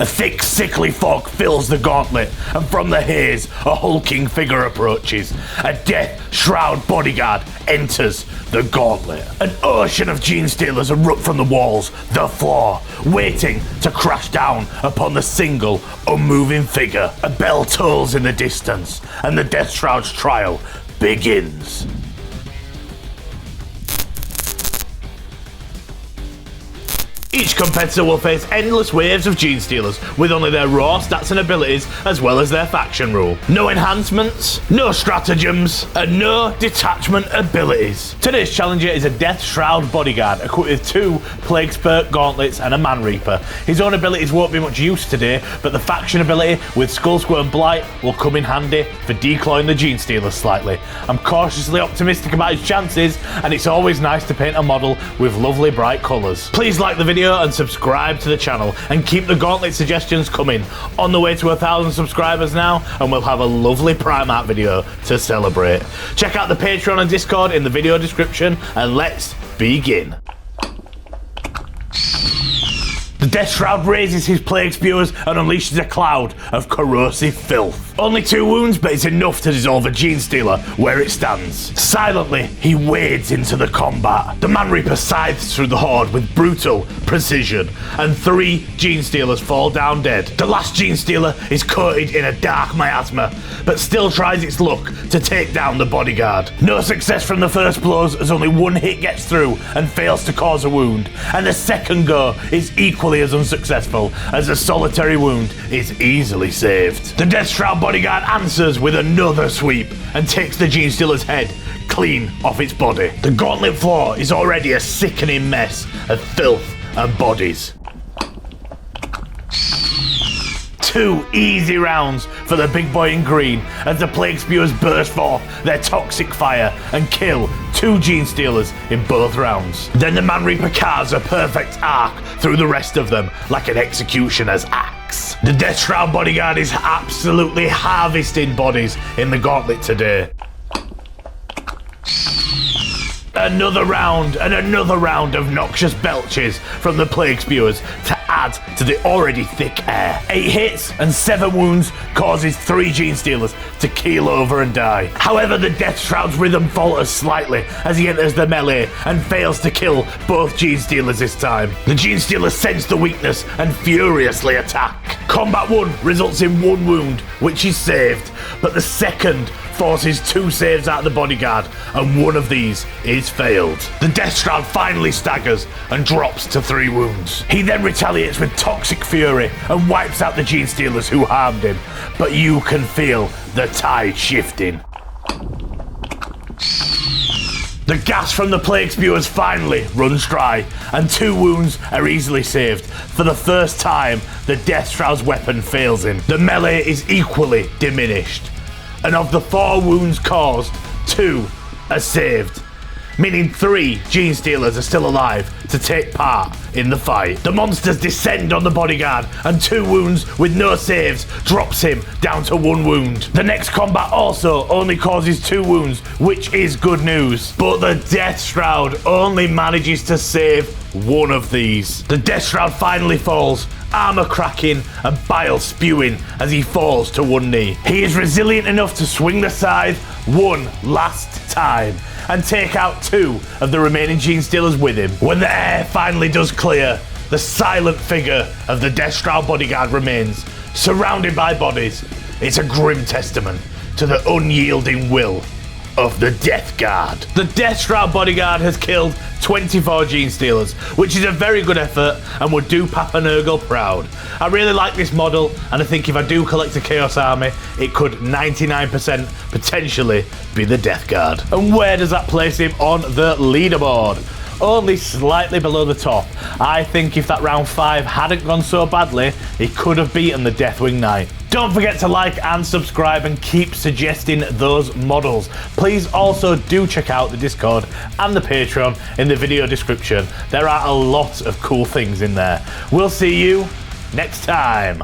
A thick, sickly fog fills the gauntlet, and from the haze, a hulking figure approaches. A Deathshroud Bodyguard enters the gauntlet. An ocean of Genestealers erupt from the walls, the floor, waiting to crash down upon the single, unmoving figure. A bell tolls in the distance, and the Deathshroud's trial begins. Each competitor will face endless waves of Genestealers, with only their raw stats and abilities, as well as their faction rule. No enhancements, no stratagems, and no detachment abilities. Today's challenger is a Deathshroud Bodyguard, equipped with 2 Plague Spurt Gauntlets and a Man Reaper. His own abilities won't be much use today, but the faction ability with Skullsquirt and Blight will come in handy for declawing the Genestealers slightly. I'm cautiously optimistic about his chances, and it's always nice to paint a model with lovely bright colours. Please like the video and subscribe to the channel, and keep the gauntlet suggestions coming. On the way to 1,000 subscribers now, and we'll have a lovely Prime Art video to celebrate. Check out the Patreon and Discord in the video description, and let's begin. The Deathshroud raises his plague spewers and unleashes a cloud of corrosive filth. Only 2 wounds, but it's enough to dissolve a Genestealer where it stands. Silently, he wades into the combat. The Man Reaper scythes through the horde with brutal precision, and 3 Genestealers fall down dead. The last Genestealer is coated in a dark miasma, but still tries its luck to take down the Bodyguard. No success from the first blows, as only 1 hit gets through and fails to cause a wound, and the second go is equally as unsuccessful, as a solitary wound is easily saved. The Deathshroud Bodyguard answers with another sweep and takes the Genestealer's head clean off its body. The gauntlet floor is already a sickening mess of filth and bodies. 2 easy rounds for the big boy in green as the plague spewers burst forth their toxic fire and kill 2 Genestealers in both rounds. Then the Man Reaper carves a perfect arc through the rest of them like an executioner's axe. The Deathshroud Bodyguard is absolutely harvesting bodies in the gauntlet today. Another round and another round of noxious belches from the plague spewers to add to the already thick air. 8 hits and 7 wounds causes 3 Genestealers to keel over and die. However, the Deathshroud's rhythm falters slightly as he enters the melee and fails to kill both Genestealers this time. The Genestealers sense the weakness and furiously attack. Combat 1 results in 1 wound, which is saved, but the second forces 2 saves out of the Bodyguard, and 1 of these is failed. The Deathshroud finally staggers and drops to 3 wounds. He then retaliates with toxic fury and wipes out the Genestealers who harmed him, but you can feel the tide shifting. The gas from the plague spewers finally runs dry, and 2 wounds are easily saved. For the first time, the Deathshroud's weapon fails him. The melee is equally diminished, and of the 4 wounds caused, 2 are saved, meaning 3 Genestealers are still alive to take part in the fight. The monsters descend on the Bodyguard, and 2 wounds with no saves drops him down to 1 wound. The next combat also only causes 2 wounds, which is good news, but the Deathshroud only manages to save 1 of these. The Deathshroud finally falls, armor cracking and bile spewing as he falls to 1 knee. He is resilient enough to swing the scythe 1 last time and take out 2 of the remaining Genestealers with him. When the air finally does clear, the silent figure of the Deathshroud Bodyguard remains, surrounded by bodies. It's a grim testament to the unyielding will of the Death Guard. The Deathshroud Bodyguard has killed 24 Genestealers, which is a very good effort and would do Papa Nurgle proud. I really like this model, and I think if I do collect a Chaos Army, it could 99% potentially be the Death Guard. And where does that place him on the leaderboard? Only slightly below the top. I think if that round 5 hadn't gone so badly, he could have beaten the Deathwing Knight. Don't forget to like and subscribe and keep suggesting those models. Please also do check out the Discord and the Patreon in the video description. There are a lot of cool things in there. We'll see you next time.